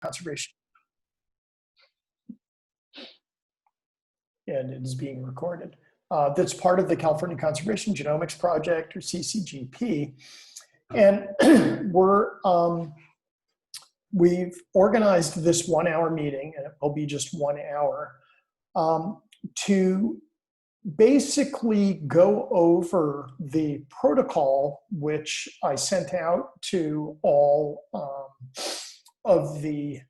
Conservation. And it is being recorded. That's part of the California Conservation Genomics Project, or CCGP. And we've organized this 1 hour meeting, and it will be just 1 hour, to basically go over the protocol which I sent out to all of the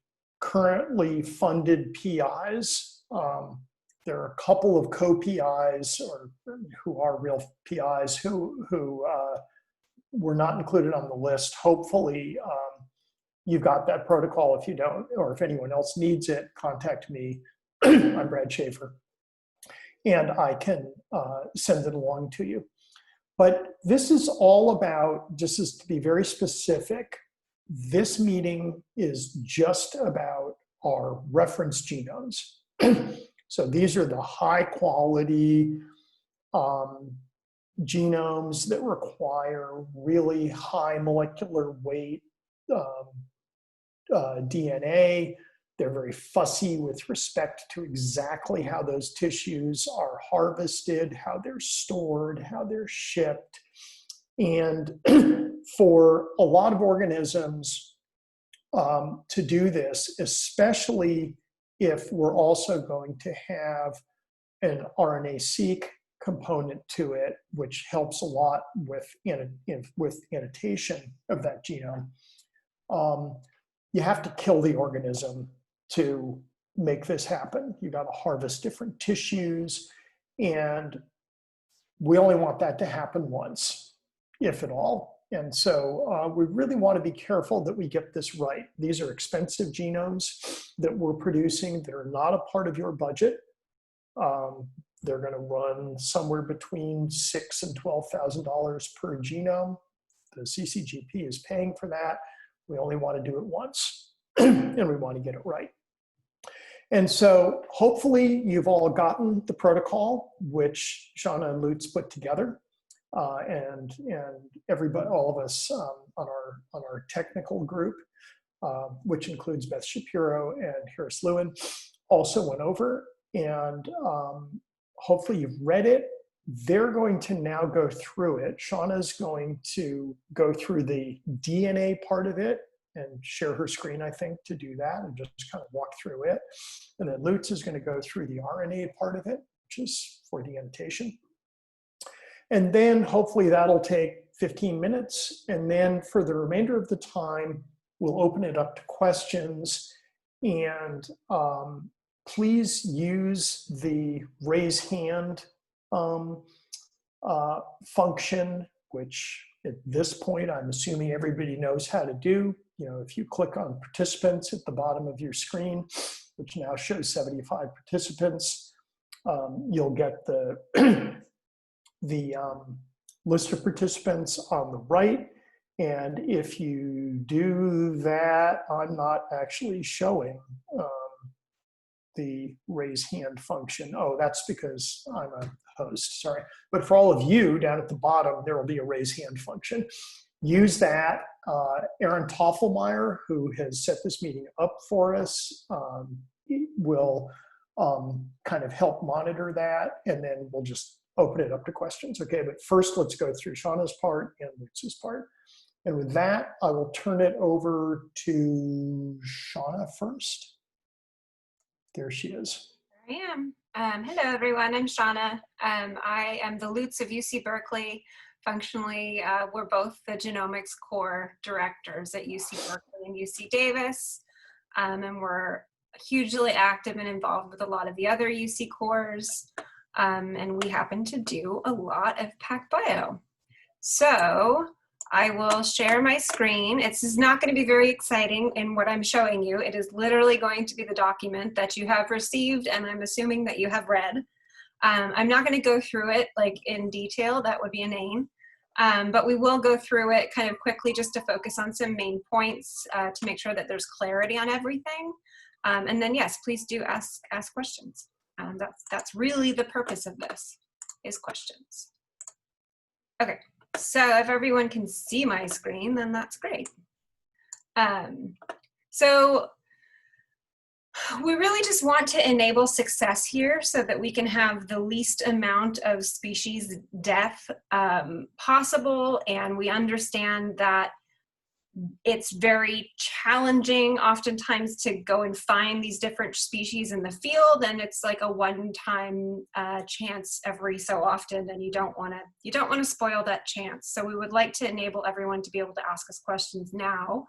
currently funded PIs. There are a couple of co-PIs or who are real PIs who were not included on the list. Hopefully you've got that protocol. If you don't, or if anyone else needs it, contact me. I'm Brad Schaefer, and I can send it along to you. But this is all about, just as to be very specific, this meeting is just about our reference genomes. So these are the high quality genomes that require really high molecular weight DNA. They're very fussy with respect to exactly how those tissues are harvested, how they're stored, how they're shipped. And for a lot of organisms to do this, especially if we're also going to have an RNA-seq component to it, which helps a lot with annotation of that genome, you have to kill the organism to make this happen. You got to harvest different tissues, and we only want that to happen once, if at all. And so we really want to be careful that we get this right. These are expensive genomes that we're producing that are not a part of your budget. They're going to run somewhere between $6,000 and $12,000 per genome. The CCGP is paying for that. We only want to do it once, and we want to get it right. And so hopefully you've all gotten the protocol, which Shauna and Lutz put together. And everybody, all of us on our technical group, which includes Beth Shapiro and Harris Lewin, also went over. And hopefully you've read it. They're going to now go through it. Shauna's going to go through the DNA part of it and share her screen, I think, to do that and just kind of walk through it. And then Lutz is going to go through the RNA part of it, which is for the annotation. And then hopefully that'll take 15 minutes. And then for the remainder of the time, we'll open it up to questions. And please use the raise hand function, which at this point, I'm assuming everybody knows how to do. You know, if you click on participants at the bottom of your screen, which now shows 75 participants, you'll get the list of participants on the right. And if you do that, I'm not actually showing the raise hand function. Oh, that's because I'm a host, sorry. But for all of you down at the bottom, there will be a raise hand function. Use that. Aaron Toffelmeyer, who has set this meeting up for us, will kind of help monitor that, and then we'll just open it up to questions. Okay, but first let's go through Shauna's part and Lutz's part. And with that, I will turn it over to Shauna first. There she is. There I am. Hello, everyone. I'm Shauna. I am the Lutz of UC Berkeley. Functionally, we're both the genomics core directors at UC Berkeley and UC Davis. And we're hugely active and involved with a lot of the other UC cores. And we happen to do a lot of PacBio. So I will share my screen. It's not going to be very exciting in what I'm showing you. It is literally going to be the document that you have received, and I'm assuming that you have read. I'm not going to go through it like in detail. That would be inane. But we will go through it kind of quickly just to focus on some main points to make sure that there's clarity on everything. And then, yes, please do ask questions. That's really the purpose of this, is questions. Okay, so if everyone can see my screen, then that's great. So we really just want to enable success here so that we can have the least amount of species death possible. And we understand that it's very challenging oftentimes to go and find these different species in the field, and it's like a one-time chance every so often, and you don't want to spoil that chance. So we would like to enable everyone to be able to ask us questions now,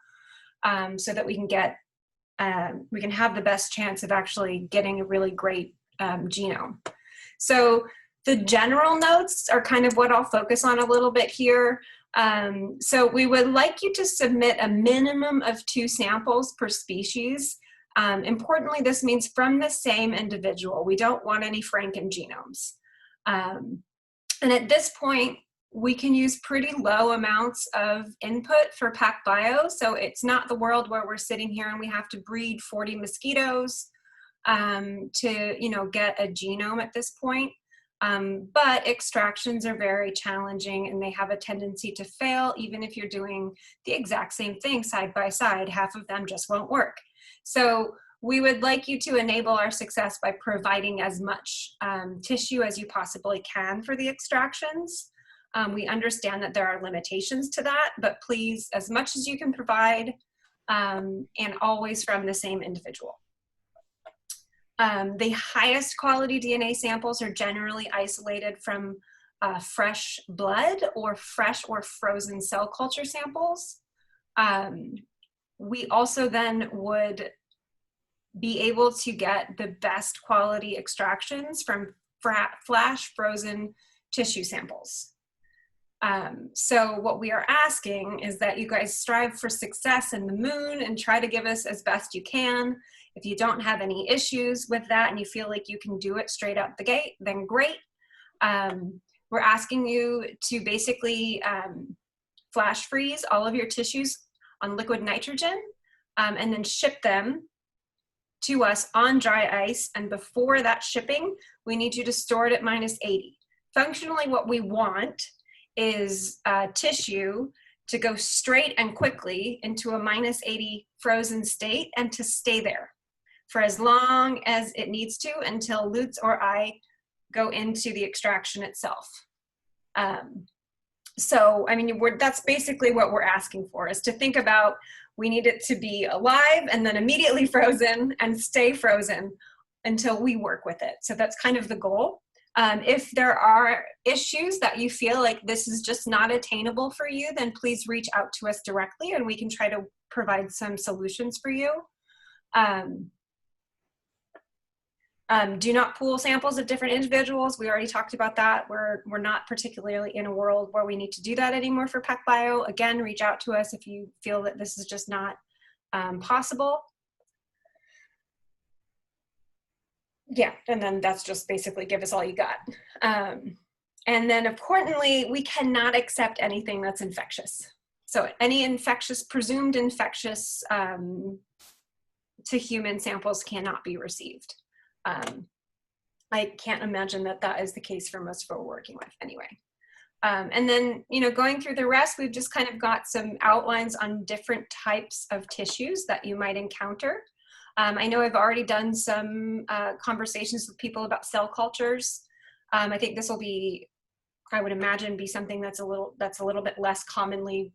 so that we can have the best chance of actually getting a really great genome. So the general notes are kind of what I'll focus on a little bit here. So we would like you to submit a minimum of 2 samples per species. Importantly, this means from the same individual. We don't want any Franken genomes. And at this point, we can use pretty low amounts of input for PacBio. So it's not the world where we're sitting here and we have to breed 40 mosquitoes to get a genome at this point. But extractions are very challenging and they have a tendency to fail. Even if you're doing the exact same thing side by side, half of them just won't work. So we would like you to enable our success by providing as much tissue as you possibly can for the extractions. We understand that there are limitations to that, but please, as much as you can provide, and always from the same individual. The highest quality DNA samples are generally isolated from fresh blood or fresh or frozen cell culture samples. We also then would be able to get the best quality extractions from flash frozen tissue samples. So what we are asking is that you guys strive for success in the moon and try to give us as best you can. If you don't have any issues with that and you feel like you can do it straight out the gate, then great. We're asking you to basically flash freeze all of your tissues on liquid nitrogen and then ship them to us on dry ice. And before that shipping, we need you to store it at -80. Functionally, what we want is tissue to go straight and quickly into a -80 frozen state and to stay there for as long as it needs to until Lutz or I go into the extraction itself. So, I mean, that's basically what we're asking for, is to think about, we need it to be alive and then immediately frozen and stay frozen until we work with it. So that's kind of the goal. If there are issues that you feel like this is just not attainable for you, then please reach out to us directly and we can try to provide some solutions for you. Do not pool samples of different individuals. We already talked about that. We're not particularly in a world where we need to do that anymore for PacBio. Again, reach out to us if you feel that this is just not possible. Yeah, and then that's just basically give us all you got. And then importantly, we cannot accept anything that's infectious. So any infectious, presumed infectious to human samples cannot be received. I can't imagine that that is the case for most of what we're working with anyway. And then, going through the rest, we've just kind of got some outlines on different types of tissues that you might encounter. I know I've already done some conversations with people about cell cultures. I think this will be, I would imagine, be something that's a little bit less commonly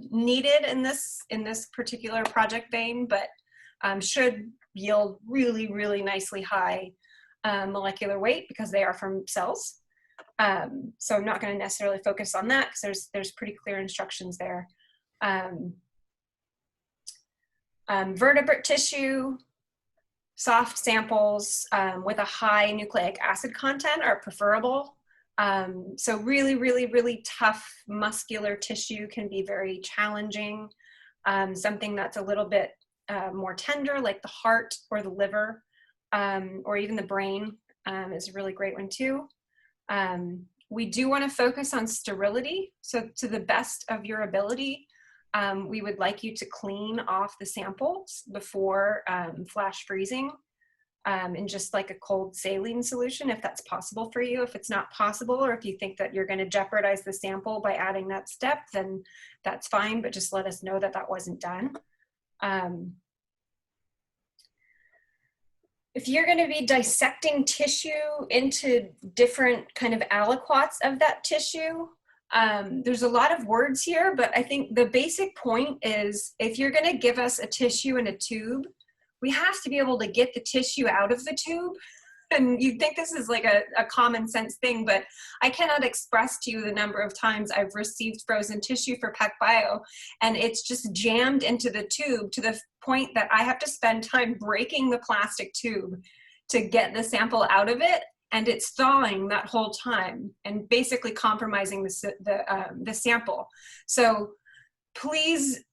needed in this particular project vein, but should yield really, really nicely high molecular weight because they are from cells. So I'm not going to necessarily focus on that because there's pretty clear instructions there. Vertebrate tissue, soft samples with a high nucleic acid content are preferable. So really, really, really tough muscular tissue can be very challenging. Something that's a little bit more tender, like the heart or the liver, or even the brain is a really great one too. We do want to focus on sterility. So to the best of your ability, we would like you to clean off the samples before flash freezing in just like a cold saline solution, if that's possible for you. If it's not possible, or if you think that you're going to jeopardize the sample by adding that step, then that's fine, but just let us know that that wasn't done. If you're going to be dissecting tissue into different kind of aliquots of that tissue, there's a lot of words here, but I think the basic point is if you're going to give us a tissue in a tube, we have to be able to get the tissue out of the tube. And you'd think this is like a common sense thing, but I cannot express to you the number of times I've received frozen tissue for PacBio, and it's just jammed into the tube to the point that I have to spend time breaking the plastic tube to get the sample out of it, and it's thawing that whole time and basically compromising the sample. So please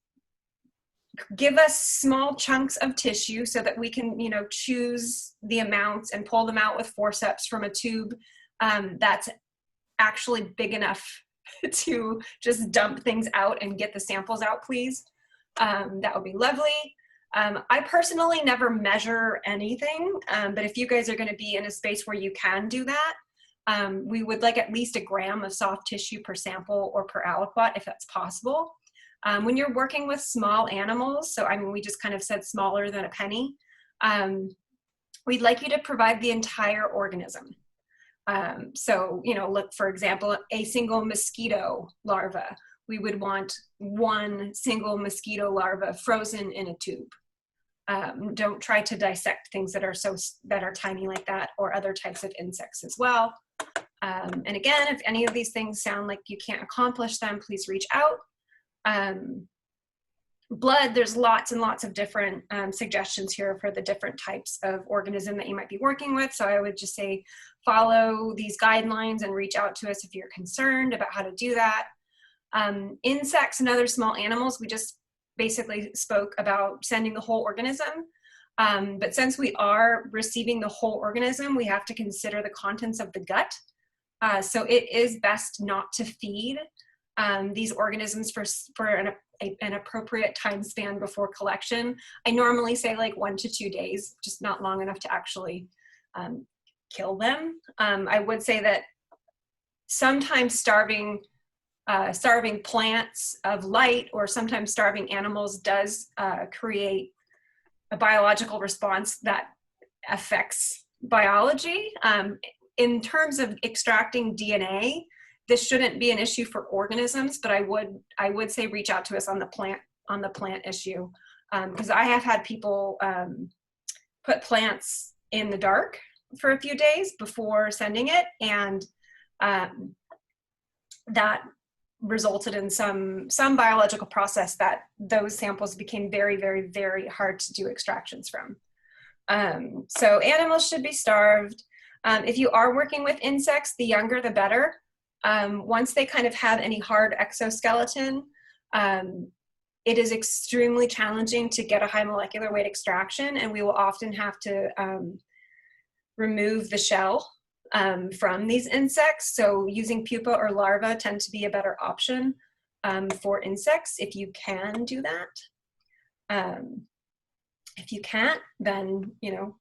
give us small chunks of tissue so that we can, you know, choose the amounts and pull them out with forceps from a tube that's actually big enough to just dump things out and get the samples out, please. That would be lovely. I personally never measure anything, but if you guys are going to be in a space where you can do that, we would like at least 1 gram of soft tissue per sample or per aliquot if that's possible. When you're working with small animals, so I mean, we just kind of said smaller than a penny, we'd like you to provide the entire organism. So, you know, look, for example, a single mosquito larva. We would want 1 single mosquito larva frozen in a tube. Don't try to dissect things that are tiny like that, or other types of insects as well. And again, if any of these things sound like you can't accomplish them, please reach out. Blood, there's lots and lots of different suggestions here for the different types of organism that you might be working with. So I would just say follow these guidelines and reach out to us if you're concerned about how to do that. Insects and other small animals, we just basically spoke about sending the whole organism. But since we are receiving the whole organism, we have to consider the contents of the gut. So it is best not to feed these organisms for an appropriate time span before collection. I normally say like 1 to 2 days, just not long enough to actually kill them. I would say that sometimes starving plants of light, or sometimes starving animals, does create a biological response that affects biology. In terms of extracting DNA, this shouldn't be an issue for organisms, but I would say reach out to us on the plant issue, because I have had people put plants in the dark for a few days before sending it, and that resulted in some biological process that those samples became very, very, very hard to do extractions from. So animals should be starved. If you are working with insects, the younger the better. Once they kind of have any hard exoskeleton, it is extremely challenging to get a high molecular weight extraction, and we will often have to remove the shell from these insects. So using pupa or larva tend to be a better option for insects if you can do that. If you can't, then, you know,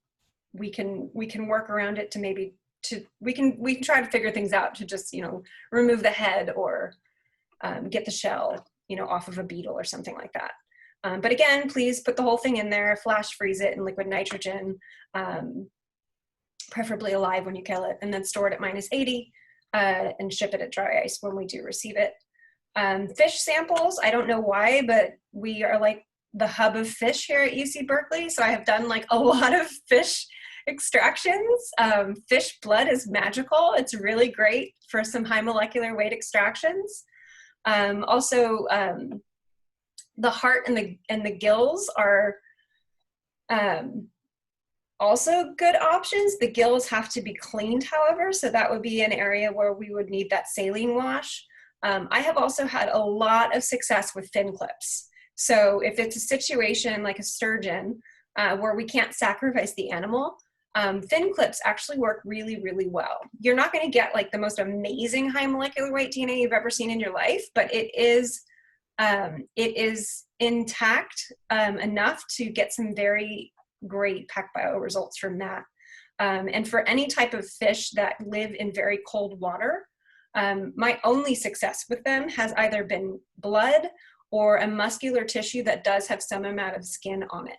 we can work around it to we can try to figure things out to just, you know, remove the head or get the shell, you know, off of a beetle or something like that. But again, please put the whole thing in there, flash freeze it in liquid nitrogen, preferably alive when you kill it, and then store it at -80 and ship it at dry ice when we do receive it. Fish samples, I don't know why, but we are like the hub of fish here at UC Berkeley. So I have done like a lot of fish extractions. Fish blood is magical. It's really great for some high molecular weight extractions. Also, the heart and the gills are also good options. The gills have to be cleaned, however, so that would be an area where we would need that saline wash. I have also had a lot of success with fin clips. So if it's a situation like a sturgeon where we can't sacrifice the animal, fin clips actually work really, really well. You're not going to get like the most amazing high molecular weight DNA you've ever seen in your life, but it is intact enough to get some very great PacBio results from that. And for any type of fish that live in very cold water, my only success with them has either been blood or a muscular tissue that does have some amount of skin on it.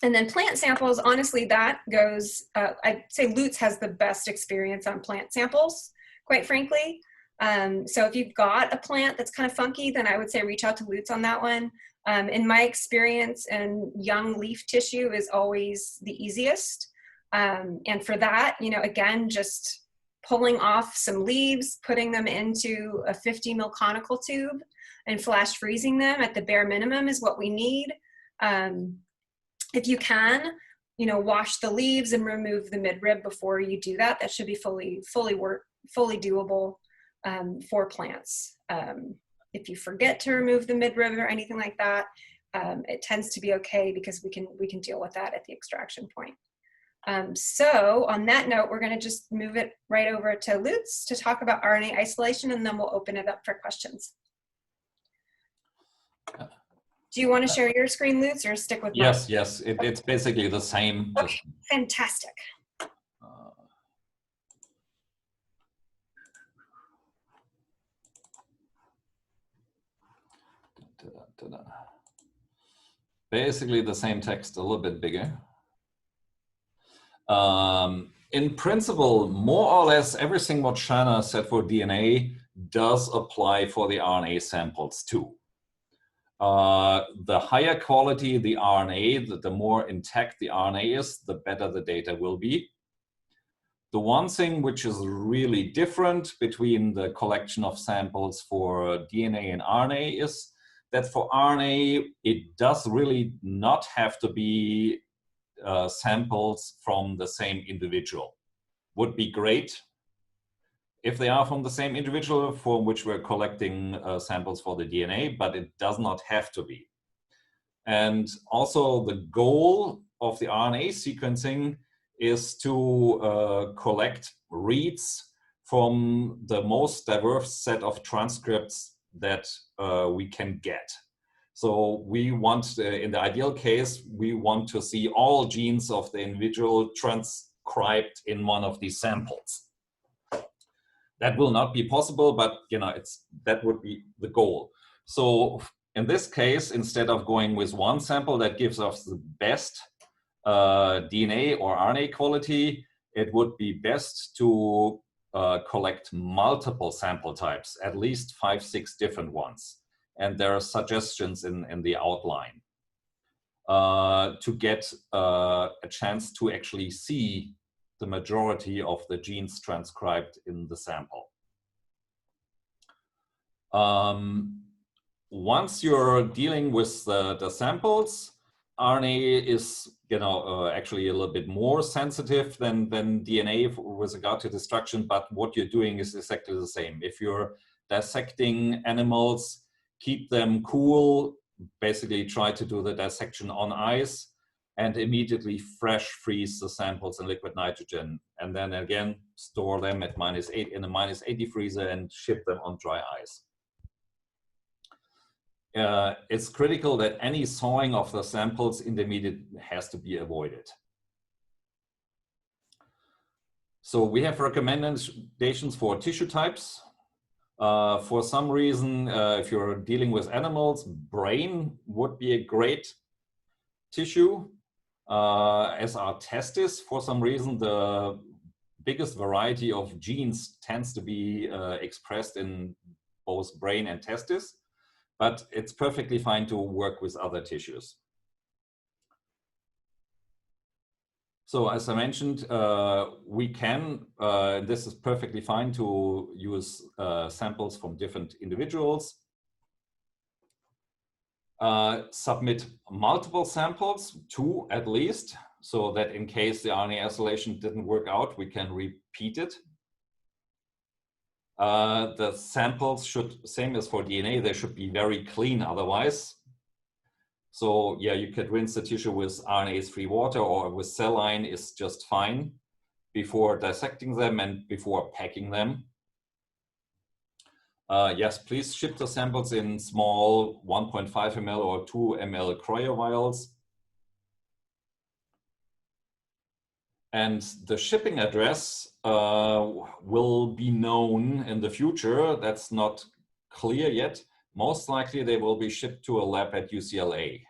And then plant samples, honestly, that goes, I'd say Lutz has the best experience on plant samples, quite frankly. So if you've got a plant that's kind of funky, then I would say reach out to Lutz on that one. In my experience, and young leaf tissue is always the easiest. And for that, you know, again, just pulling off some leaves, putting them into a 50 ml conical tube and flash freezing them at the bare minimum is what we need. If you can, you know, wash the leaves and remove the midrib before you do that. That should be fully doable for plants. If you forget to remove the midrib or anything like that, it tends to be okay because we can deal with that at the extraction point. So on that note, we're going to just move it right over to Lutz to talk about RNA isolation, and then we'll open it up for questions. Do you want to share your screen, Lutz, or stick with mine? Yes. It's basically the same. Okay, fantastic. Basically the same text, a little bit bigger. In principle, more or less everything what Shanna said for DNA does apply for the RNA samples too. The higher quality the RNA, the more intact the RNA is, the better the data will be. The one thing which is really different between the collection of samples for DNA and RNA is that for RNA, it does really not have to be samples from the same individual. Would be great if they are from the same individual from which we're collecting samples for the DNA, but it does not have to be. And also the goal of the RNA sequencing is to collect reads from the most diverse set of transcripts that we can get. So we want, in the ideal case, we want to see all genes of the individual transcribed in one of these samples. That will not be possible, but you know, that would be the goal. So in this case, instead of going with one sample that gives us the best DNA or RNA quality, it would be best to collect multiple sample types, at least 5-6 different ones. And there are suggestions in the outline to get a chance to actually see the majority of the genes transcribed in the sample. Once you're dealing with the samples, RNA is actually a little bit more sensitive than DNA with regard to destruction, but what you're doing is exactly the same. If you're dissecting animals, keep them cool, basically try to do the dissection on ice, and immediately fresh freeze the samples in liquid nitrogen, and then again store them at -8 in a -80 freezer and ship them on dry ice. It's critical that any thawing of the samples intermediate has to be avoided. So we have recommendations for tissue types. For some reason, if you're dealing with animals, brain would be a great tissue. As are testes, for some reason, the biggest variety of genes tends to be expressed in both brain and testes, but it's perfectly fine to work with other tissues. So as I mentioned, we can, this is perfectly fine to use samples from different individuals. Submit multiple samples, 2 at least, so that in case the RNA isolation didn't work out, we can repeat it. The samples should, same as for DNA, they should be very clean otherwise. So yeah, you could rinse the tissue with RNase-free water or with saline is just fine before dissecting them and before packing them. Yes, please ship the samples in small 1.5 ml or 2 ml cryovials. And the shipping address will be known in the future. That's not clear yet. Most likely they will be shipped to a lab at UCLA.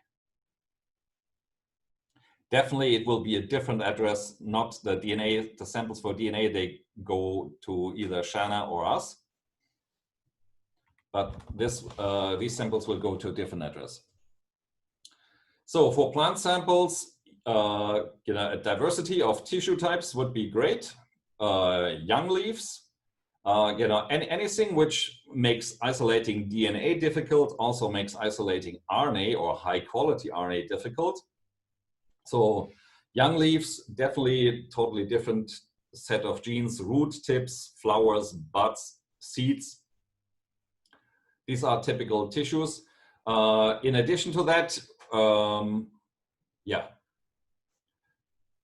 Definitely, it will be a different address, not the DNA, the samples for DNA, they go to either Shanna or us. But these samples will go to a different address. So for plant samples, a diversity of tissue types would be great. Young leaves, anything which makes isolating DNA difficult also makes isolating RNA or high quality RNA difficult. So young leaves, definitely totally different set of genes, root tips, flowers, buds, seeds. These are typical tissues. In addition to that,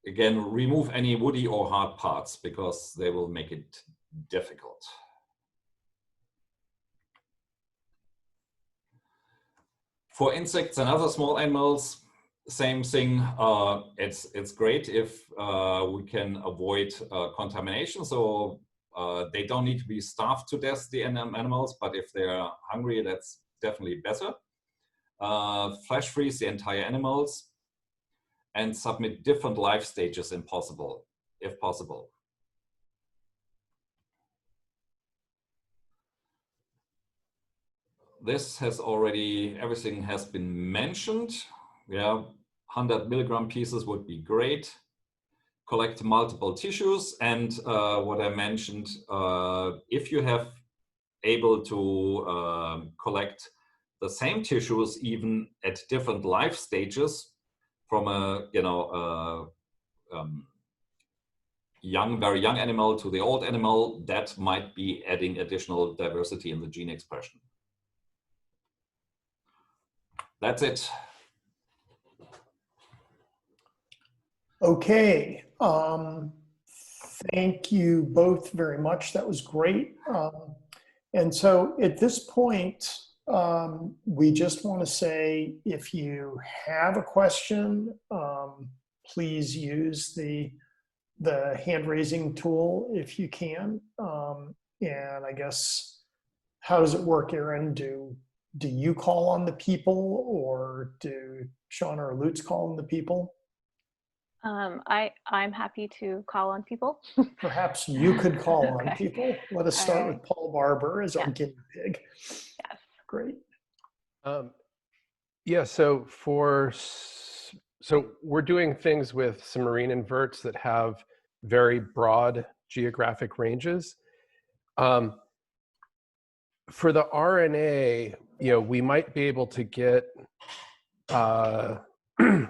again, remove any woody or hard parts because they will make it difficult. For insects and other small animals, same thing. It's great if we can avoid contamination. So they don't need to be starved to death, the animals, but if they're hungry, that's definitely better. Flash freeze the entire animals and submit different life stages if possible. This has already, everything has been mentioned. Yeah, 100 milligram pieces would be great. Collect multiple tissues, and what I mentioned, if you have able to collect the same tissues even at different life stages, from a very young animal to the old animal, that might be adding additional diversity in the gene expression. That's it. Okay. Thank you both very much. That was great. And so at this point, we just want to say, if you have a question, please use the hand raising tool if you can. And I guess, how does it work, Aaron? Do you call on the people, or do Shauna or Lutz call on the people? I'm happy to call on people. Perhaps you could call on Okay. people. Let us start with Paul Barber as our guinea pig. Yes. Great. Yeah, so we're doing things with some marine inverts that have very broad geographic ranges. For the RNA, we might be able to get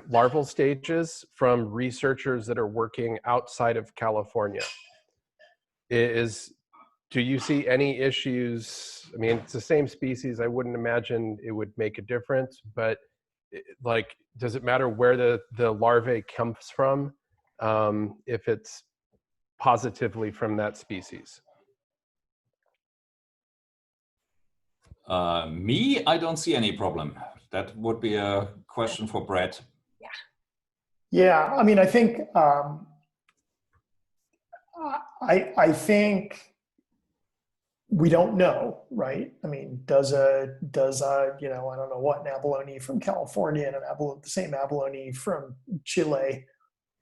larval stages from researchers that are working outside of California. Do you see any issues? I mean, it's the same species. I wouldn't imagine it would make a difference, but like, does it matter where the larvae comes from if it's positively from that species? I don't see any problem. That would be a question for Brett. Yeah, I mean, I think I think we don't know, right? I mean, does a I don't know what, an abalone from California and the same abalone from Chile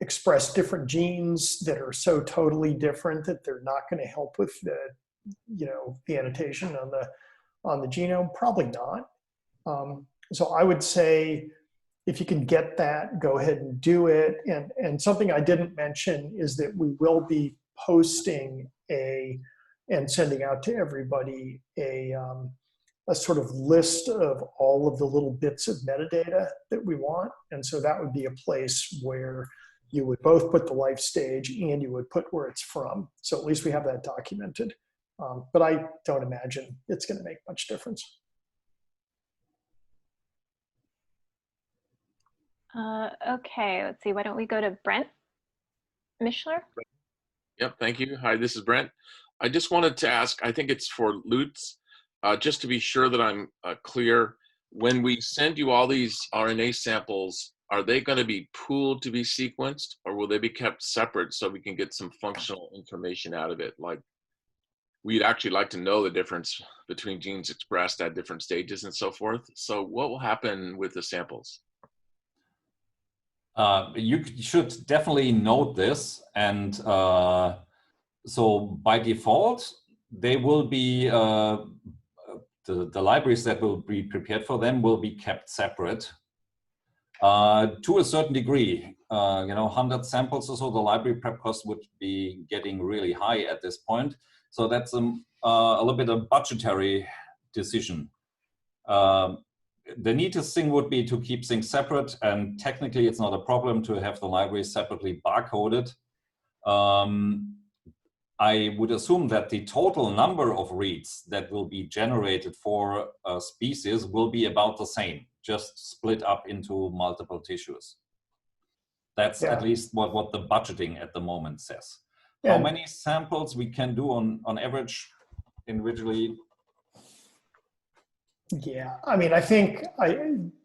express different genes that are so totally different that they're not going to help with the annotation on the genome? Probably not. So I would say, if you can get that, go ahead and do it. And something I didn't mention is that we will be posting and sending out to everybody a sort of list of all of the little bits of metadata that we want. And so that would be a place where you would both put the life stage and you would put where it's from. So at least we have that documented. But I don't imagine it's going to make much difference. Okay, let's see. Why don't we go to Brent Mischler? Yep, thank you. Hi, this is Brent. I just wanted to ask, I think it's for Lutz, just to be sure that I'm clear. When we send you all these RNA samples, are they going to be pooled to be sequenced, or will they be kept separate so we can get some functional information out of it? Like, we'd actually like to know the difference between genes expressed at different stages and so forth. So what will happen with the samples? You should definitely note this, and so by default, they will be the libraries that will be prepared for them will be kept separate to a certain degree. 100 samples or so, the library prep cost would be getting really high at this point. So that's a little bit of budgetary decision. The neatest thing would be to keep things separate, and technically it's not a problem to have the libraries separately barcoded. I would assume that the total number of reads that will be generated for a species will be about the same, just split up into multiple tissues. That's at least what the budgeting at the moment says. How many samples we can do on average individually? Yeah, I mean, I think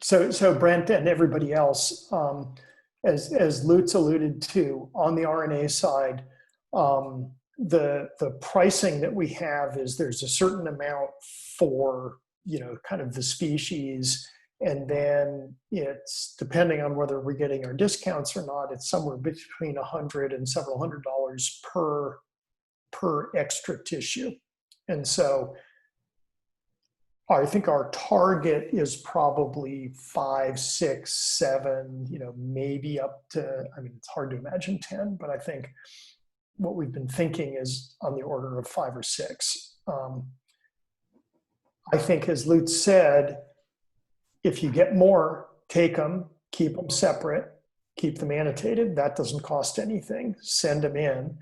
so Brent and everybody else, as Lutz alluded to, on the RNA side, the pricing that we have is there's a certain amount for, kind of the species, and then it's depending on whether we're getting our discounts or not, it's somewhere between $100 and several $100 per extra tissue. And so I think our target is probably 5, 6, 7, maybe up to, I mean, it's hard to imagine 10, but I think what we've been thinking is on the order of 5 or 6. I think, as Lutz said, if you get more, take them, keep them separate, keep them annotated. That doesn't cost anything. Send them in.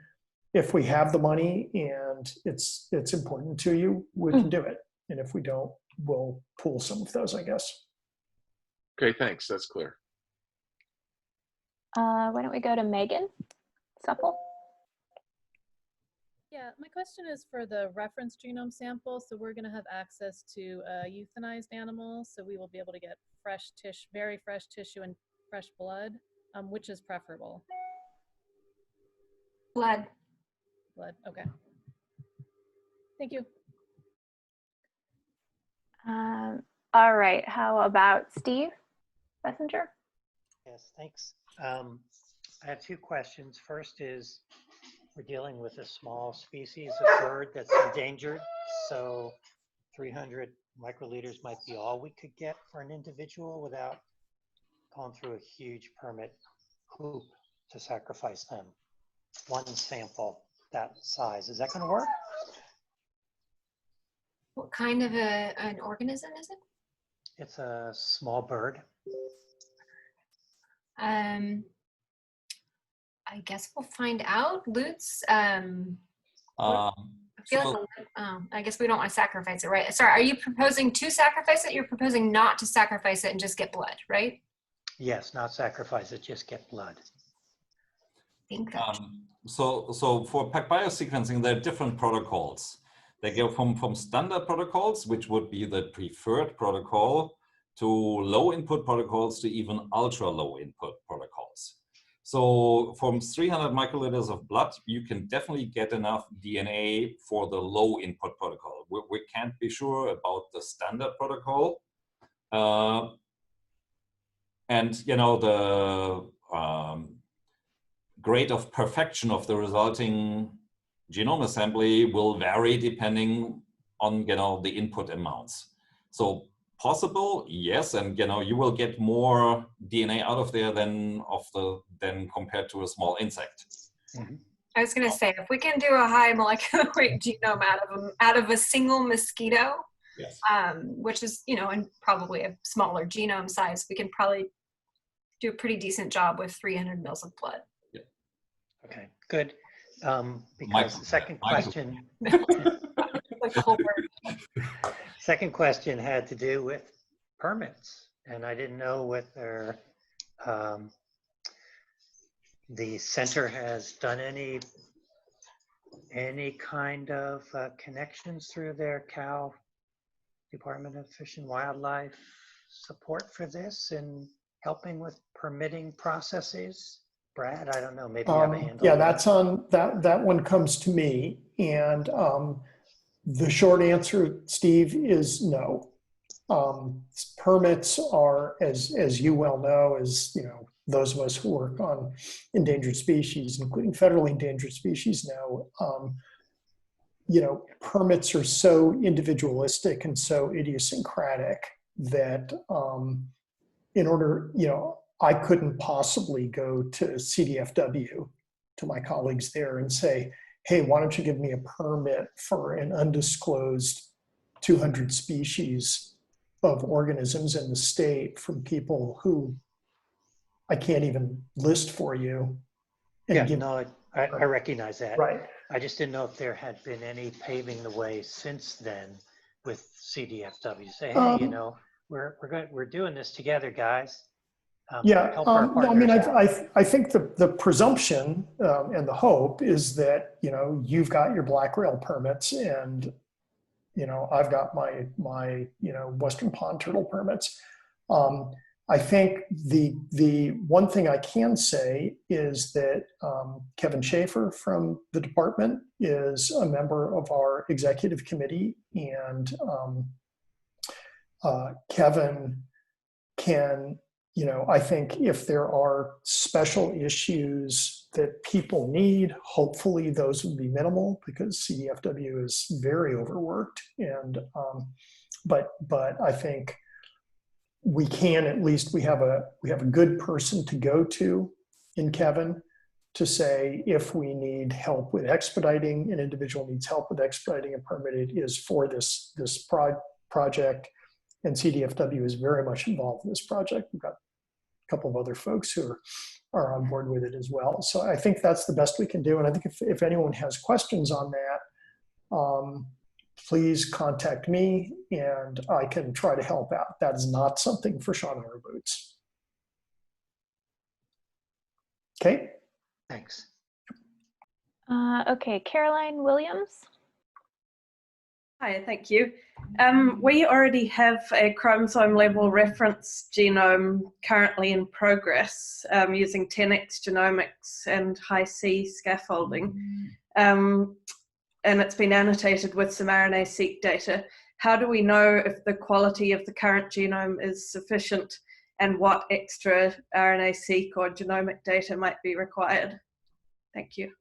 If we have the money and it's important to you, we can do it. And if we don't, we'll pull some of those, I guess. Okay, thanks. That's clear. Why don't we go to Megan Supple? Yeah, my question is for the reference genome sample. So we're going to have access to euthanized animals. So we will be able to get fresh tissue, very fresh tissue and fresh blood. Which is preferable? Blood. Blood, okay. Thank you. All right, how about Steve Messenger? Yes, thanks. I have 2 questions. First is, we're dealing with a small species of bird that's endangered, so 300 microliters might be all we could get for an individual without going through a huge permit hoop to sacrifice them. One sample that size, is that going to work? What kind of an organism is it? It's a small bird. I guess we'll find out. Lutz, I feel like, I guess we don't want to sacrifice it, right? Sorry, are you proposing to sacrifice it? You're proposing not to sacrifice it and just get blood, right? Yes, not sacrifice it, just get blood. I think that. So for PacBio sequencing, there are different protocols. They go from standard protocols, which would be the preferred protocol, to low input protocols, to even ultra low input protocols. So from 300 microliters of blood, you can definitely get enough DNA for the low input protocol. We can't be sure about the standard protocol. And the grade of perfection of the resulting genome assembly will vary depending on the input amounts. So possible, yes, and you will get more DNA out of there than compared to a small insect. Mm-hmm. I was going to say, if we can do a high molecular weight genome out of a single mosquito, yes, which is and probably a smaller genome size, we can probably do a pretty decent job with 300 mils of blood. Yeah. Okay, good. Because the second question. Second question had to do with permits, and I didn't know whether the center has done any kind of connections through their Cal Department of Fish and Wildlife support for this and helping with permitting processes. Brad, I don't know, maybe you have a handle. Yeah, that's on that one comes to me, and the short answer, Steve, is no. Permits are, as you well know, as those of us who work on endangered species, including federally endangered species now, permits are so individualistic and so idiosyncratic that in order, I couldn't possibly go to CDFW, to my colleagues there, and say, hey, why don't you give me a permit for an undisclosed 200 species of organisms in the state from people who I can't even list for you. Yeah, no, I recognize that. Right. I just didn't know if there had been any paving the way since then with CDFW. Say, hey, we're doing this together, guys. Help our no, I mean, partners out. I think the presumption and the hope is that, you've got your black rail permits and, I've got my Western pond turtle permits. I think the one thing I can say is that Kevin Schaefer from the department is a member of our executive committee, and Kevin can, I think if there are special issues that people need, hopefully those would be minimal because CDFW is very overworked. And, but I think we can, at least we have a good person to go to in Kevin to say, if we need help with expediting, an individual needs help with expediting a permit, it is for this project. And CDFW is very much involved in this project. We've got a couple of other folks who are on board with it as well. So I think that's the best we can do. And I think if anyone has questions on that, please contact me and I can try to help out. That is not something for Shauna or Boots. Okay. Thanks. Okay, Caroline Williams. Hi, thank you. We already have a chromosome level reference genome currently in progress using 10x genomics and high-C scaffolding. And it's been annotated with some RNA-seq data. How do we know if the quality of the current genome is sufficient and what extra RNA-seq or genomic data might be required? Thank you.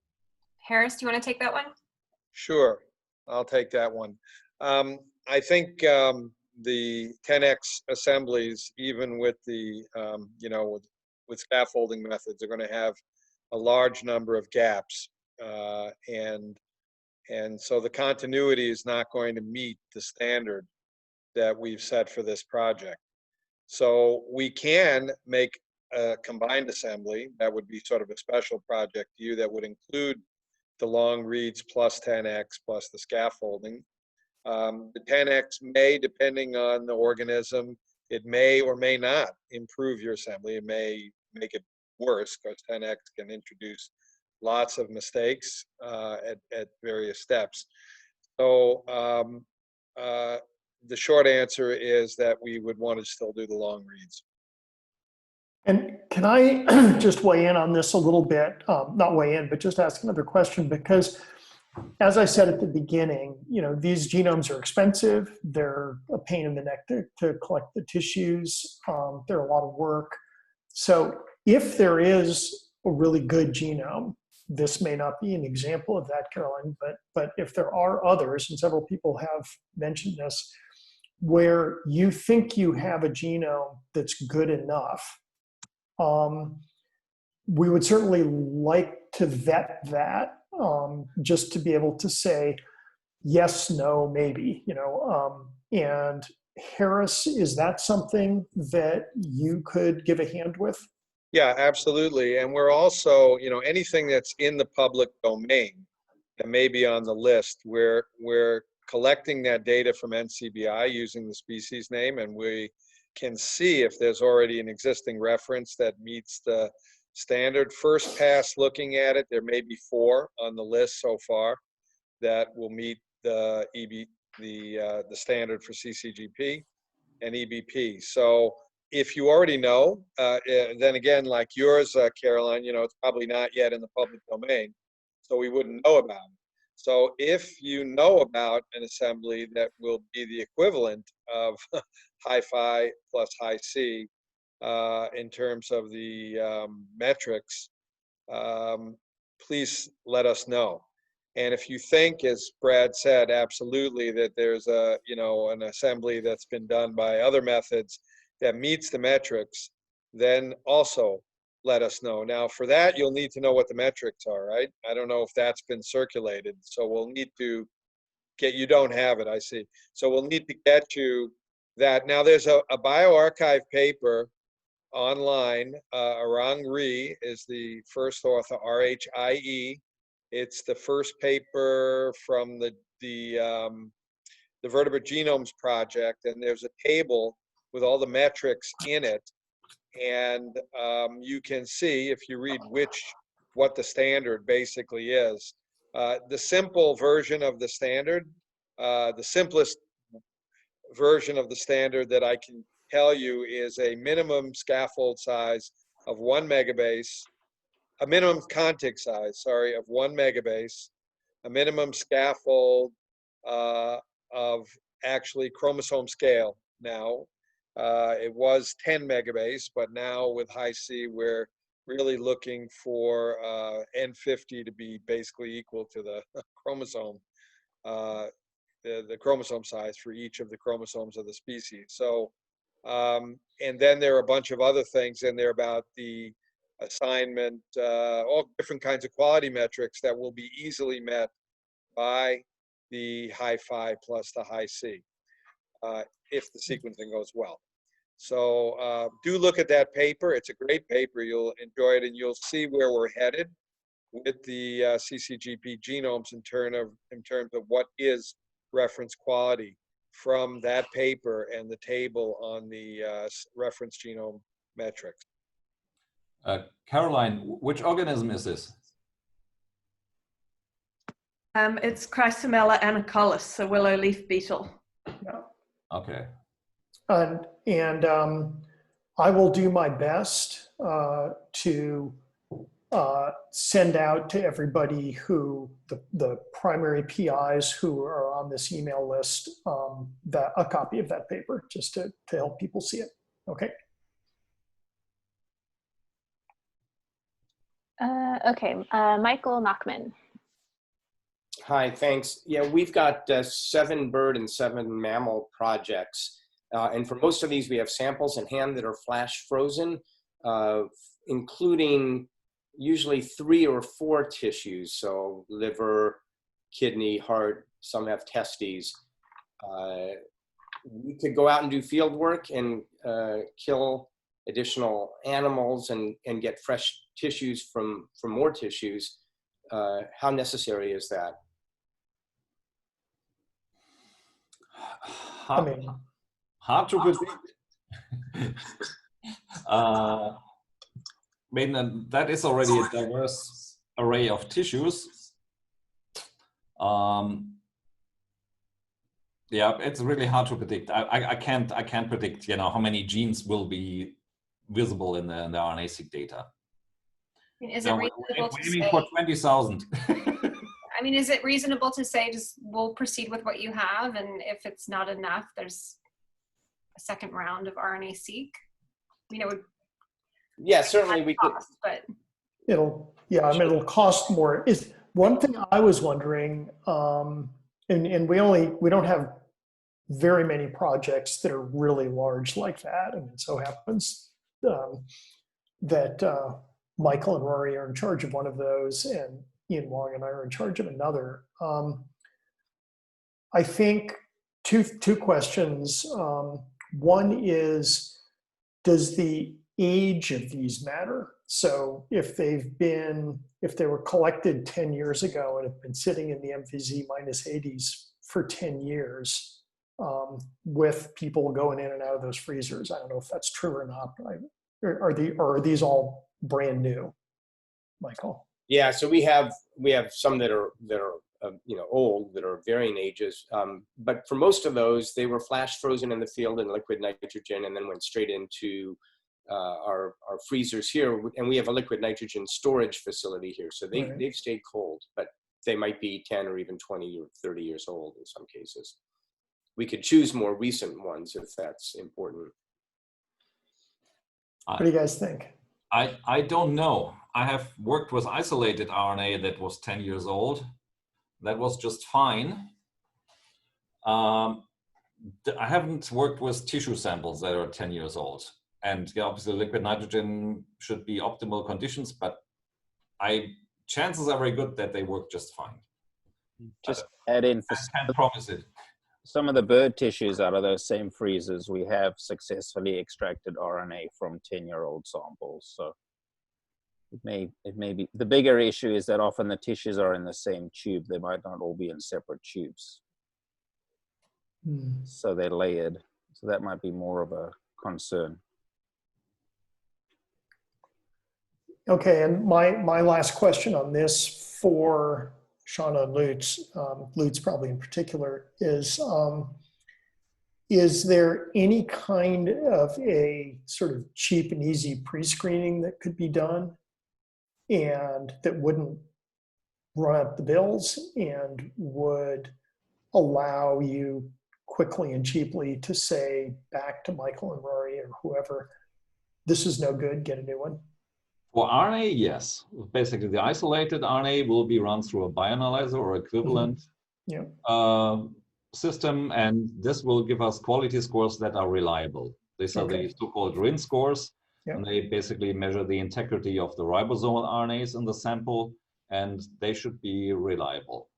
Harris, do you want to take that one? Sure, I'll take that one. I think the 10x assemblies, even with the, with scaffolding methods, are going to have a large number of gaps. And so the continuity is not going to meet the standard that we've set for this project. So we can make a combined assembly that would be sort of a special project to you that would include the long reads plus 10x plus the scaffolding. The 10x may, depending on the organism, it may or may not improve your assembly. It may make it worse because 10x can introduce lots of mistakes at various steps. So the short answer is that we would want to still do the long reads. And can I just weigh in on this a little bit? Not weigh in, but just ask another question, because as I said at the beginning, these genomes are expensive. They're a pain in the neck to collect the tissues. They're a lot of work. So if there is a really good genome, this may not be an example of that, Caroline, but if there are others, and several people have mentioned this, where you think you have a genome that's good enough, we would certainly like to vet that, just to be able to say yes, no, maybe, and Harris, is that something that you could give a hand with? Yeah, absolutely. And we're also, anything that's in the public domain that may be on the list, we're collecting that data from NCBI using the species name, and we can see if there's already an existing reference that meets the standard. First pass looking at it, there may be 4 on the list so far that will meet the the standard for CCGP and EBP. So if you already know, then again, like yours, Caroline, it's probably not yet in the public domain, so we wouldn't know about it. So if you know about an assembly that will be the equivalent of high-Fi plus high-C, in terms of the metrics, please let us know. And if you think, as Brad said, absolutely that there's a, you know, an assembly that's been done by other methods that meets the metrics, then also let us know. Now, for that, you'll need to know what the metrics are, right? I don't know if that's been circulated, so we'll need to get, you don't have it, I see. So we'll need to get you that. Now, there's a bioRxiv paper online. Arang Ri is the first author, R-H-I-E. It's the first paper from the Vertebrate Genomes Project, and there's a table with all the metrics in it. And you can see, if you read what the standard basically is. The simple version of the standard, the simplest version of the standard that I can tell you is a minimum scaffold size of 1 megabase, a minimum contig size, sorry, of 1 megabase, a minimum scaffold of actually chromosome scale now. It was 10 megabase, but now with Hi-C, we're really looking for N50 to be basically equal to the chromosome, the chromosome size for each of the chromosomes of the species. So, and then there are a bunch of other things in there about the assignment, all different kinds of quality metrics that will be easily met by the Hi-Fi plus the Hi-C, if the sequencing goes well. So do look at that paper. It's a great paper. You'll enjoy it, and you'll see where we're headed with the CCGP genomes in terms of what is reference quality from that paper and the table on the reference genome metrics. Caroline, which organism is this? It's Chrysomela anicolis, a willow leaf beetle. Yeah. Okay. And I will do my best to send out to everybody who, the primary PIs who are on this email list, that a copy of that paper, just to help people see it. Okay. Okay, Michael Nachman. Hi, thanks. Yeah, we've got 7 bird and 7 mammal projects. And for most of these, we have samples in hand that are flash frozen, including usually 3 or 4 tissues. So liver, kidney, heart, some have testes. We could go out and do field work and kill additional animals and get fresh tissues from more tissues. How necessary is that? Hard to predict. I mean, that is already a diverse array of tissues. Yeah, it's really hard to predict. I can't predict, you know, how many genes will be visible in the RNA-seq data. Is it reasonable to say, for 20,000? I mean, is it reasonable to say just we'll proceed with what you have, and if it's not enough, there's a second round of RNA-seq? You know, yeah, certainly we could. But it'll cost more. Is one thing I was wondering, and we don't have very many projects that are really large like that, and it so happens that Michael and Rory are in charge of one of those, and Ian Wong and I are in charge of another. I think two questions. One is, does the age of these matter? So if they were collected 10 years ago and have been sitting in the MVZ -80s for 10 years, with people going in and out of those freezers, I don't know if that's true or not. Are these all brand new, Michael? Yeah, so we have some that are you know, old, that are varying ages, but for most of those, they were flash frozen in the field in liquid nitrogen and then went straight into our freezers here, and we have a liquid nitrogen storage facility here, so they've stayed cold, but they might be 10 or even 20 or 30 years old in some cases. We could choose more recent ones if that's important. What do you guys think? I don't know. I have worked with isolated RNA that was 10 years old. That was just fine. I haven't worked with tissue samples that are 10 years old. And yeah, obviously liquid nitrogen should be optimal conditions, but chances are very good that they work just fine. Just add in for I can't promise it. some of the bird tissues out of those same freezers, we have successfully extracted RNA from 10-year-old samples. So it may be, the bigger issue is that often the tissues are in the same tube. They might not all be in separate tubes. So they're layered. So that might be more of a concern. Okay, and my last question on this for Shauna and Lutz, Lutz probably in particular, is there any kind of a sort of cheap and easy pre-screening that could be done and that wouldn't run up the bills and would allow you quickly and cheaply to say back to Michael and Rory or whoever, this is no good, get a new one? For RNA, yes. Basically, the isolated RNA will be run through a bioanalyzer or equivalent system, and this will give us quality scores that are reliable. These are the so-called RIN scores, and they basically measure the integrity of the ribosomal RNAs in the sample, and they should be reliable.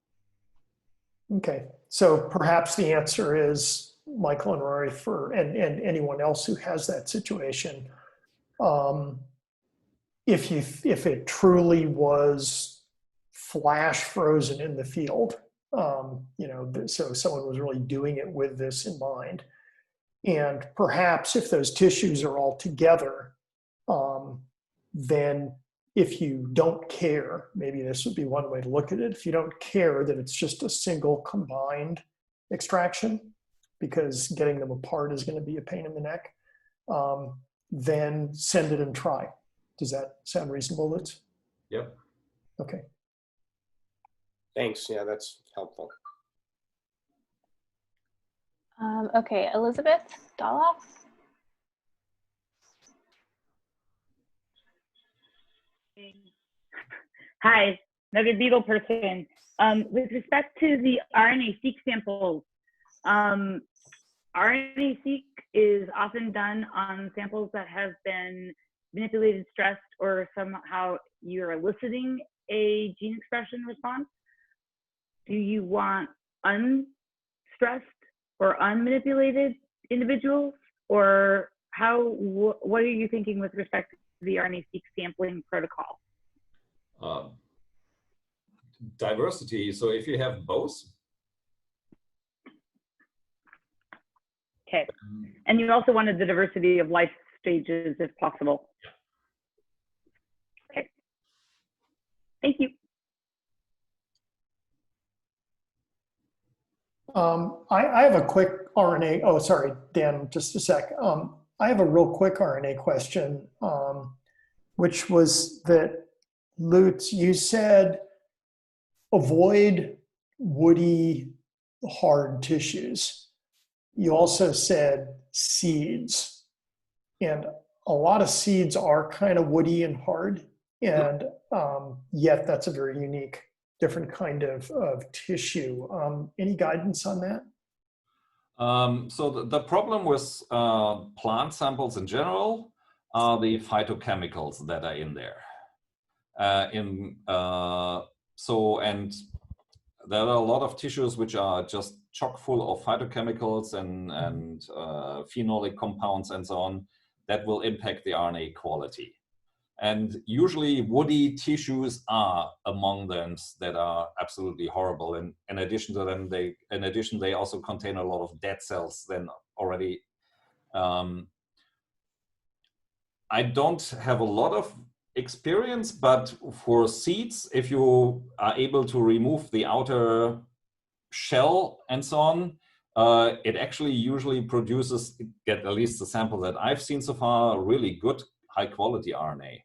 Okay, so perhaps the answer is Michael and Rory and anyone else who has that situation. If it truly was flash frozen in the field, so someone was really doing it with this in mind, and perhaps if those tissues are all together, then if you don't care, maybe this would be one way to look at it. If you don't care that it's just a single combined extraction, because getting them apart is going to be a pain in the neck, then send it and try. Does that sound reasonable, Lutz? Yep. Okay. Thanks. Yeah, that's helpful. Okay, Elizabeth Doloff. Hi, another beetle person. With respect to the RNA-seq samples, RNA-seq is often done on samples that have been manipulated, stressed, or somehow you're eliciting a gene expression response. Do you want unstressed or unmanipulated individuals, or what are you thinking with respect to the RNA-seq sampling protocol? Diversity, so if you have both. Okay, and you also wanted the diversity of life stages if possible. Okay, thank you. I have a quick RNA, oh, sorry, Dan, just a sec. I have a real quick RNA question, which was that, Lutz, you said avoid woody, hard tissues. You also said seeds. And a lot of seeds are kind of woody and hard, and yet that's a very unique, different kind of tissue. Any guidance on that? So the problem with plant samples in general are the phytochemicals that are in there. And there are a lot of tissues which are just chock full of phytochemicals and phenolic compounds and so on that will impact the RNA quality. And usually woody tissues are among them that are absolutely horrible. And in addition to them, they also contain a lot of dead cells then already. I don't have a lot of experience, but for seeds, if you are able to remove the outer shell and so on, it actually usually produces, at least the sample that I've seen so far, really good high quality RNA.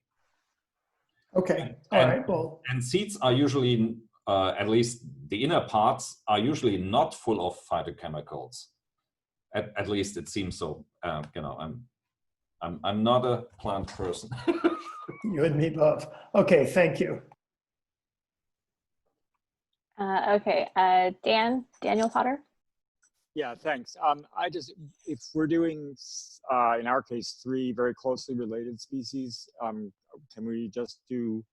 Okay, all right, well. And seeds are usually, at least the inner parts, are usually not full of phytochemicals. At least it seems so, I'm not a plant person. You and me both. Okay, thank you. Okay, Daniel Potter. Yeah, thanks. If we're doing, in our case, 3 very closely related species, can we just do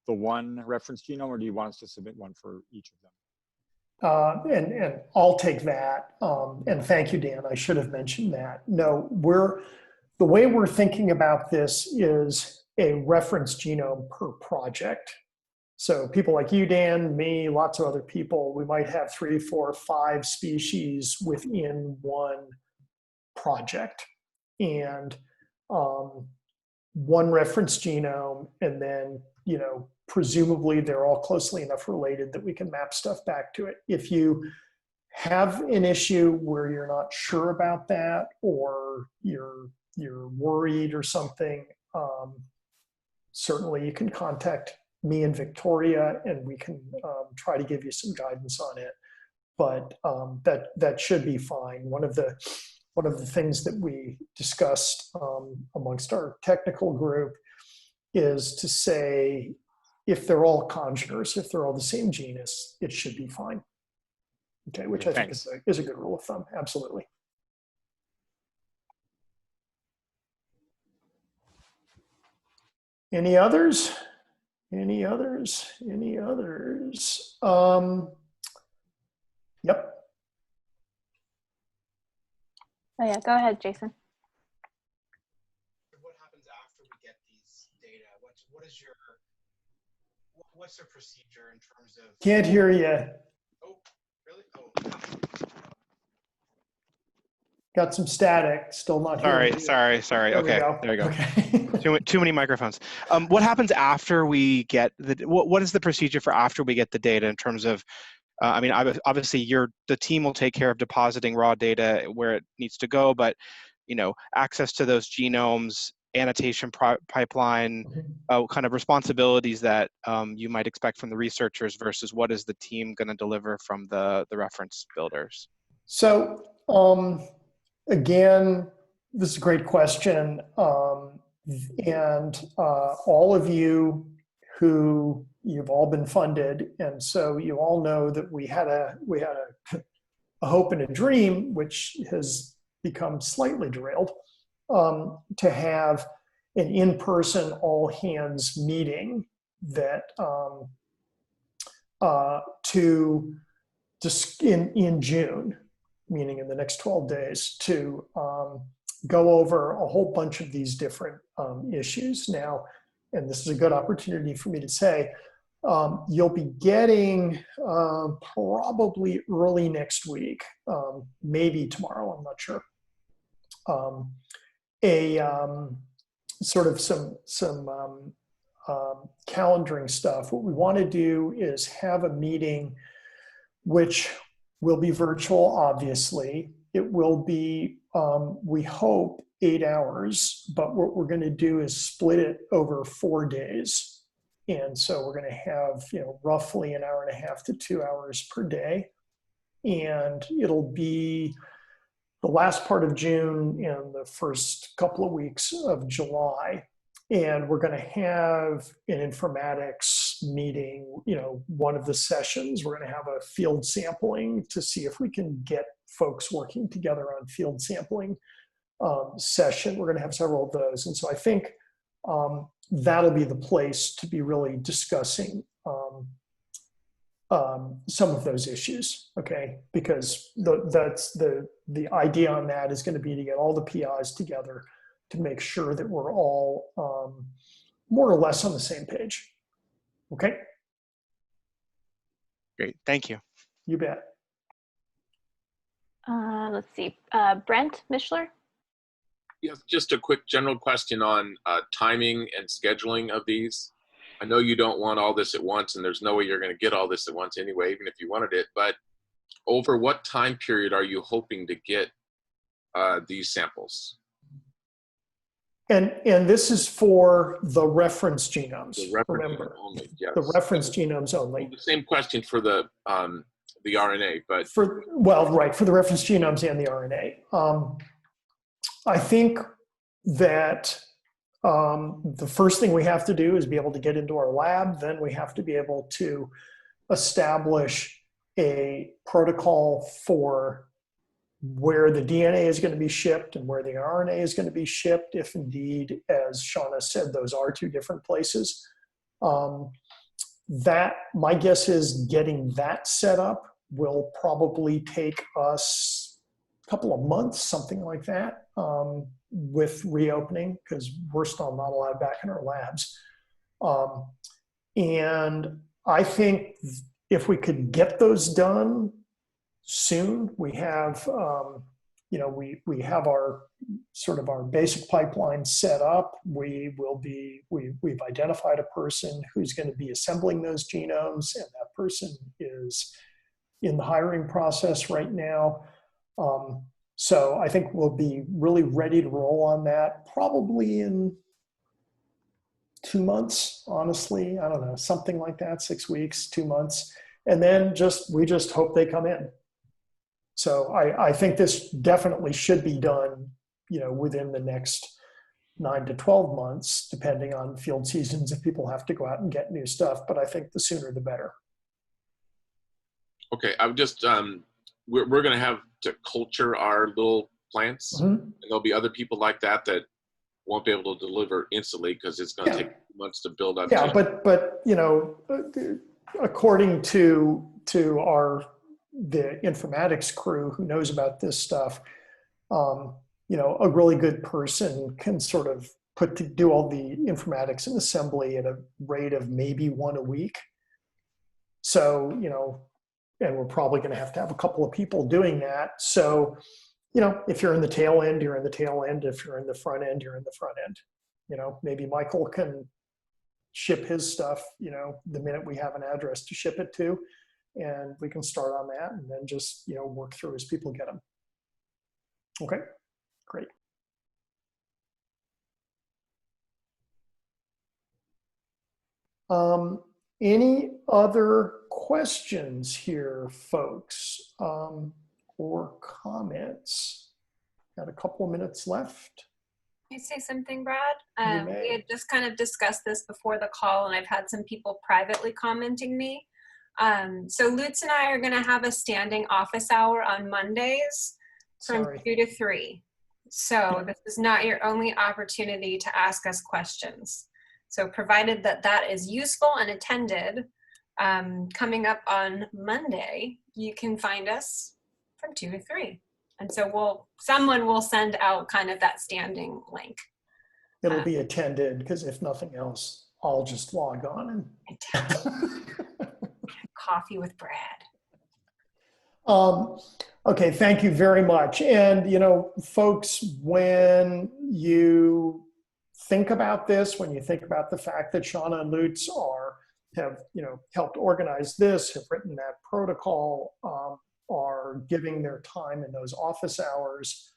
the one reference genome, or do you want us to submit one for each of them? And I'll take that. And thank you, Dan. I should have mentioned that. No, the way we're thinking about this is a reference genome per project. So people like you, Dan, me, lots of other people, we might have 3, 4, 5 species within one project. And one reference genome, and then, you know, presumably they're all closely enough related that we can map stuff back to it. If you have an issue where you're not sure about that, or you're worried or something, certainly you can contact me and Victoria, and we can try to give you some guidance on it. But that should be fine. One of the things that we discussed amongst our technical group is to say, if they're all congeners, if they're all the same genus, it should be fine. Okay, which I think is a good rule of thumb. Absolutely. Any others? Any others? Any others? Yep. Oh yeah, go ahead, Jason. What happens after we get these data? What's the procedure in terms of? Can't hear you. Oh, really? Oh. Got some static. Still not hearing. Sorry. There Okay, there we go. Okay. too many microphones. What happens after we get what is the procedure for after we get the data in terms of? I mean, obviously, the team will take care of depositing raw data where it needs to go, but you know, access to those genomes, annotation pipeline, kind of responsibilities that you might expect from the researchers versus what is the team going to deliver from the reference builders? So again, this is a great question, and all of you who you've all been funded, and so you all know that we had a hope and a dream, which has become slightly derailed, to have an in-person all-hands meeting that in June, meaning in the next 12 days, to go over a whole bunch of these different issues. Now, and this is a good opportunity for me to say, you'll be getting probably early next week, maybe tomorrow, I'm not sure, sort of some calendaring stuff. What we want to do is have a meeting which will be virtual, obviously. It will be, we hope, 8 hours, but what we're going to do is split it over 4 days. And so we're going to have, you know, roughly 1.5 hours to 2 hours per day. And it'll be the last part of June and the first couple of weeks of July. And we're going to have an informatics meeting, you know, one of the sessions. We're going to have a field sampling to see if we can get folks working together on field sampling session. We're going to have several of those. And so I think that'll be the place to be really discussing some of those issues, okay? Because that's the idea on that is going to be to get all the PIs together to make sure that we're all more or less on the same page, okay? Great, thank you. You bet. Let's see, Brent Mishler. Yes, just a quick general question on timing and scheduling of these. I know you don't want all this at once, and there's no way you're going to get all this at once anyway, even if you wanted it, but over what time period are you hoping to get these samples? And this is for the reference genomes, remember. Only, yes. The reference genomes only. The same question for the RNA, but. Right, for the reference genomes and the RNA. I think that the first thing we have to do is be able to get into our lab. Then we have to be able to establish a protocol for where the DNA is going to be shipped and where the RNA is going to be shipped, if indeed, as Shauna said, those are two different places. That, my guess is getting that set up will probably take us a couple of months, something like that, with reopening, because we're still not allowed back in our labs. And I think if we could get those done soon, we have, we have our sort of our basic pipeline set up. We've identified a person who's going to be assembling those genomes, and that person is in the hiring process right now. So I think we'll be really ready to roll on that probably in 2 months, honestly. I don't know, something like that, 6 weeks, 2 months. And then we just hope they come in. So I think this definitely should be done, within the next 9 to 12 months, depending on field seasons, if people have to go out and get new stuff. But I think the sooner the better. Okay, I'm just, we're going to have to culture our little plants. And there'll be other people like that won't be able to deliver instantly because it's going to take months to build up. Yeah, but according to the informatics crew who knows about this stuff, a really good person can sort of do all the informatics and assembly at a rate of maybe 1 a week. So, and we're probably going to have a couple of people doing that. So, if you're in the tail end, you're in the tail end. If you're in the front end, you're in the front end. Maybe Michael can ship his stuff, the minute we have an address to ship it to, and we can start on that and then just, work through as people get them. Okay, great. Any other questions here, folks, or comments? Got a couple of minutes left. Can I say something, Brad? You may. We had just kind of discussed this before the call, and I've had some people privately commenting me. So Lutz and I are going to have a standing office hour on Mondays from 2 to 3. So this is not your only opportunity to ask us questions. So provided that is useful and attended, coming up on Monday, you can find us from 2 to 3. And so someone will send out kind of that standing link. It'll be attended, because if nothing else, I'll just log on and coffee with Brad. Okay, thank you very much. And, folks, when you think about this, when you think about the fact that Shauna and Lutz have helped organize this, have written that protocol, are giving their time in those office hours,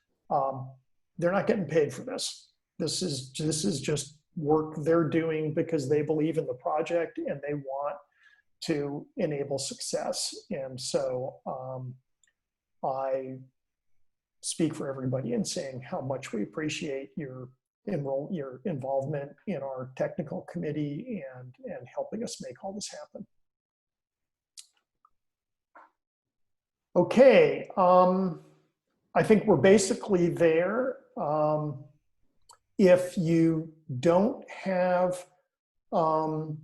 they're not getting paid for this. This is just work they're doing because they believe in the project and they want to enable success. And so I speak for everybody in saying how much we appreciate your involvement in our technical committee and helping us make all this happen. Okay, I think we're basically there. If you don't have Shauna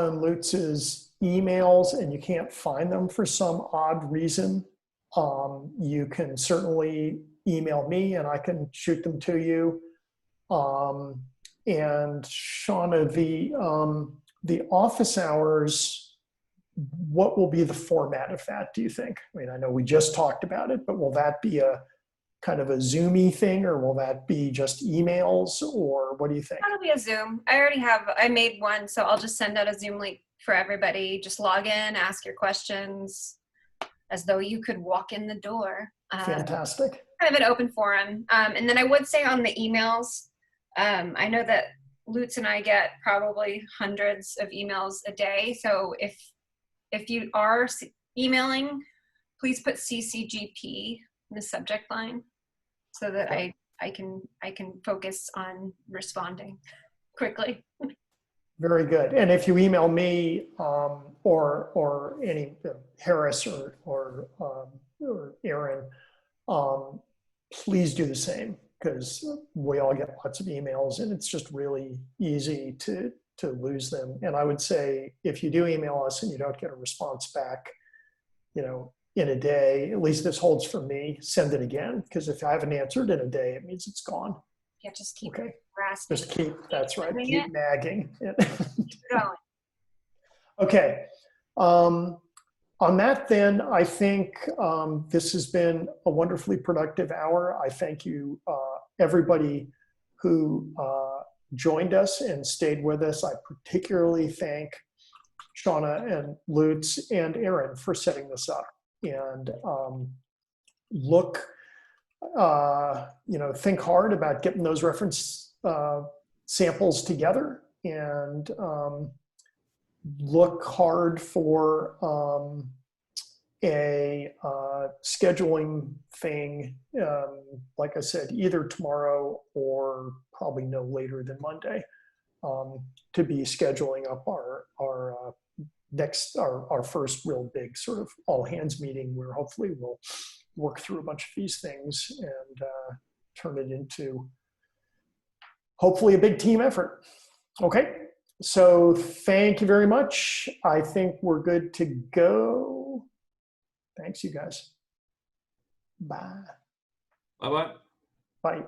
and Lutz's emails and you can't find them for some odd reason, you can certainly email me and I can shoot them to you. And Shauna, the office hours, what will be the format of that, do you think? I mean, I know we just talked about it, but will that be a kind of a Zoomy thing, or will that be just emails, or what do you think? That'll be a Zoom. I made one, so I'll just send out a Zoom link for everybody. Just log in, ask your questions as though you could walk in the door. Fantastic. Kind of an open forum. And then I would say on the emails, I know that Lutz and I get probably hundreds of emails a day. So if you are emailing, please put CCGP in the subject line so that I I can focus on responding quickly. Very good. And if you email me or any Harris or Aaron, please do the same, because we all get lots of emails and it's just really easy to lose them. And I would say if you do email us and you don't get a response back, in a day, at least this holds for me, send it again, because if I haven't answered in a day, it means it's gone. Yeah, just keep Okay. harassing. Just keep, that's right, Doing keep it. nagging. Keep going. Okay. On that then, I think this has been a wonderfully productive hour. I thank you, everybody who joined us and stayed with us. I particularly thank Shauna and Lutz and Aaron for setting this up. And think hard about getting those reference samples together, and look hard for a scheduling thing, like I said, either tomorrow or probably no later than Monday, to be scheduling up our first real big sort of all hands meeting, where hopefully we'll work through a bunch of these things and turn it into hopefully a big team effort. Okay. So thank you very much. I think we're good to go. Thanks, you guys. Bye. Bye-bye. Bye.